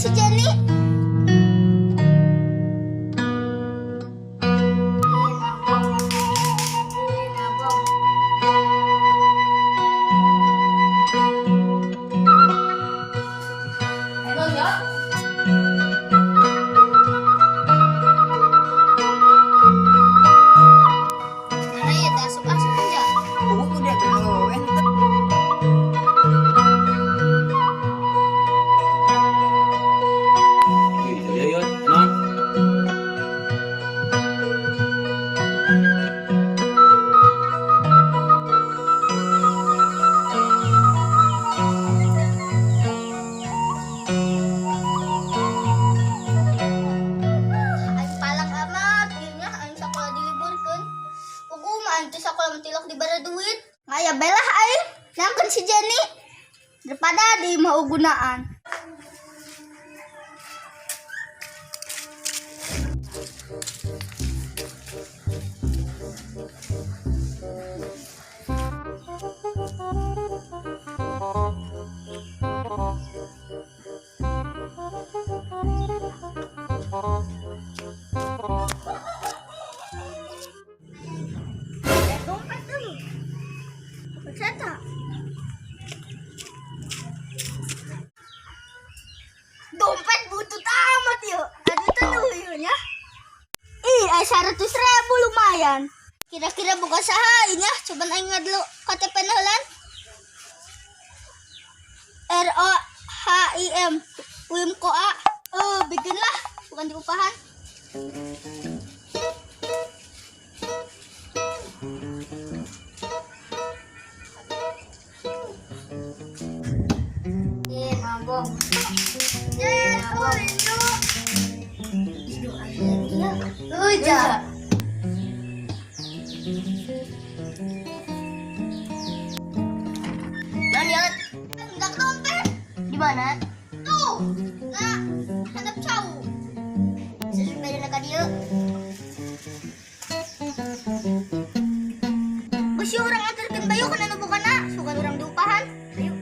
si Jenny. Mana ya asup-asup aja. Udah bro, ente. Iya, iya, non. Aing palang amat, ieunya aing sakola diliburkeun. Kudu mah aing teh sakola mentilok dibere duit. Ngaya belah aing, nyangkeun si Jenny. Daripada di mau gunaan. Dompet dulu. Bercerita. Dompet butut amat yuk. Aduh tuh ya. Ih, 100.000 lumayan. Kira-kira buka saha ya? Coba aing ngadlu KTP heula. ROHIM Wim Koa. Bikin lah, bukan diupahan. Mabok. Uja. Jangan lihat. Enggak dompet. Di mana? Tuh. Nah, hadap cau. Sesuai dengan dia. Besi orang antarkeun bayu kana nu bukana, sugan urang diupahan. Ayo.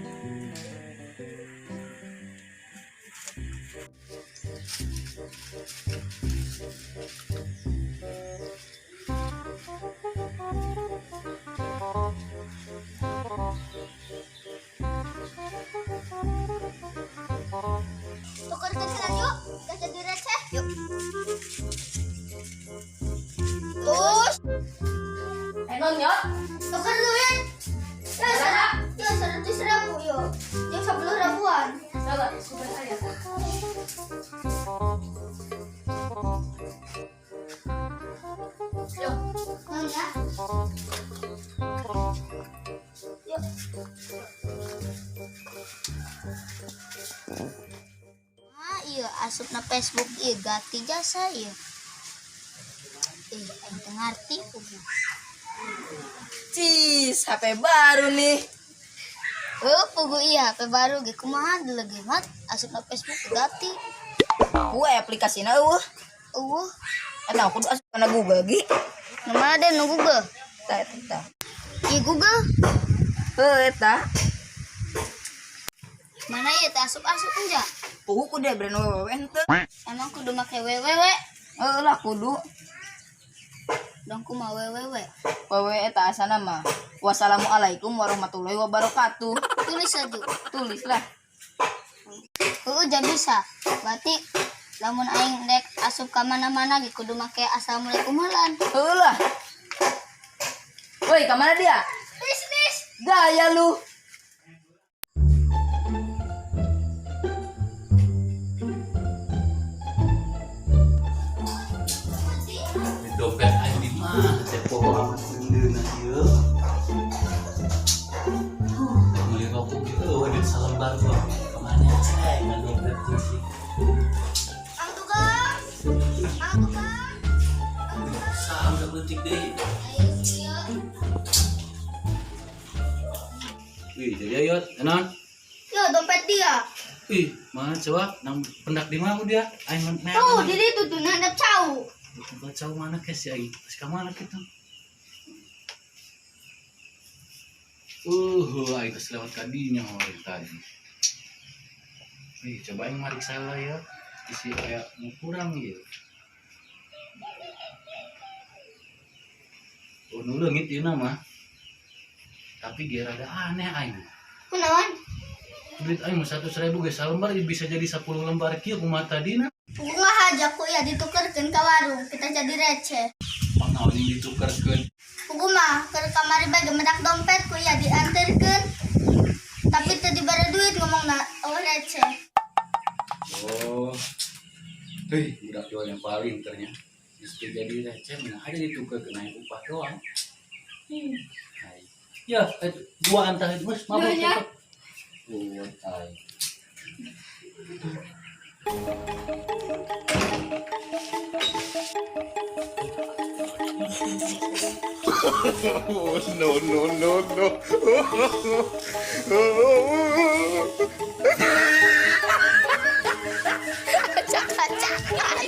Tukarkeun sana yuk, dah jadi receh. Yuk. Terus, Non nyot. tukar duit. Ya 100.000 yuk. Yang 10.000-an. Sabar, sudah saya. Yuk. Mau ya? Yuk. Iya asupna Facebook iya ganti jasa iya. Ente ngerti pugu. Cis, HP baru nih. Pugu iya HP baru ge kumaha deuleu ge mat asupna Facebook ganti. Gue aplikasinya eta aku asup kana Google gi. Nama ada nu Google. Eta. Iya Google. Eta. Mana ya teh asup-asup enja? Udah brand ente. Emang kudu make www. Lah kudu. Dong kumaha www. Wewe eta asana mah. Wassalamualaikum warahmatullahi wabarakatuh. Tulis aja. Tulislah. Udah bisa. Berarti lamun aing dek asup ka mana-mana ge kudu make assalamualaikum heulan. Lah. Woi, kemana dia? Bisnis. Gaya lu. Dompet aing di mana? Teh poho amat beundeuna ieu. Meuli rokok ieu ada salembar gua. Kemana cai ka dompet teh sih? Ang tukang. Ang tukang. Sampai detik deui. Ayo sieu. Wih, jadi ayo, non. Yo dompet dia. Ih, mana coba nang pendak di mana dia? Aing neak. Tuh, jadi itu tuh hadap cau. Baca mana kes ya? Pas ka mana kita? Aing geus lewat ka dinya tadi. Nih, cobain marik salah ya. Isi kayak mau kurang ya. Oh, nulungit ieu nama. Tapi dia rada aneh aing. Kunaon? Duit aing mah 100.000 ge salembar bisa jadi 10 lembar kieu kumaha tadina. Pugu ngahajak ku ya ditukerkeun ka warung, kita jadi receh. Panaon yang ditukerkeun. Pugu mah keur kamari bae gemedak dompet ku ya dianterkeun. Tapi teu dibere duit ngomongna oh receh. Oh. Hei, budak jual yang paling ternyata. Meski jadi receh, mana aja ditukerkeun naik upah doang. Hai. Ya, dua antah itu mas, mabok cepet. Buat ay. Oh, no, no, no, no. Acak-acakan.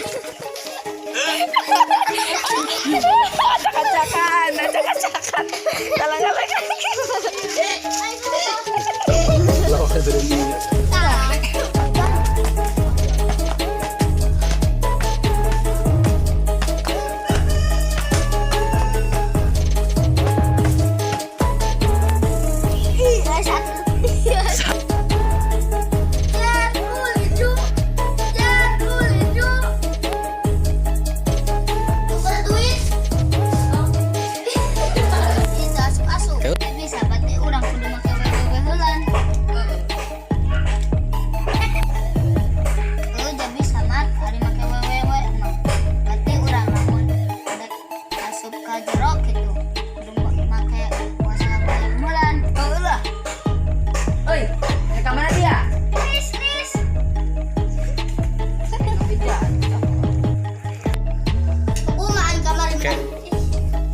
Talang-talang.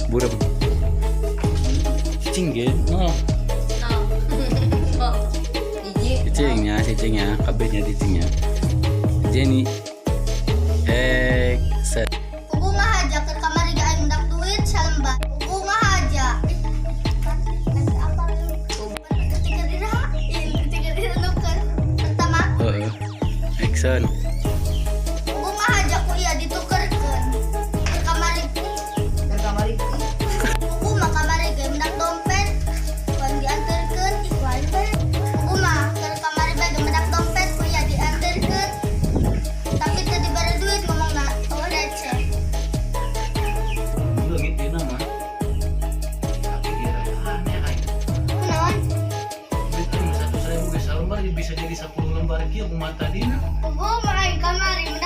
Budak cicing gitu, no. Cicingnya, kabelnya cicingnya. Jenny, set. Pugu ngahajak ke kamari ga aing mendak duit salembar. Pugu ngahajak. Ketika dirahain pertama. Action. Pugu ngahajak ku ieu ditukerkeun ke kamari. Pugu mah kamari ge mendak dompet. Wan dianterkeun iklan bae. Pugu mah ke kamari bae ge mendak dompet ku ieu dianterkeun. Tapi teu dibere duit ngomongna oh receh. Lu gitu nama. Tapi dia rada aneh aing. Kunaon? Duit aing 100.000 ge salembar bisa jadi 10 lembar kieu kumaha tadina. Pugu mah aing kamari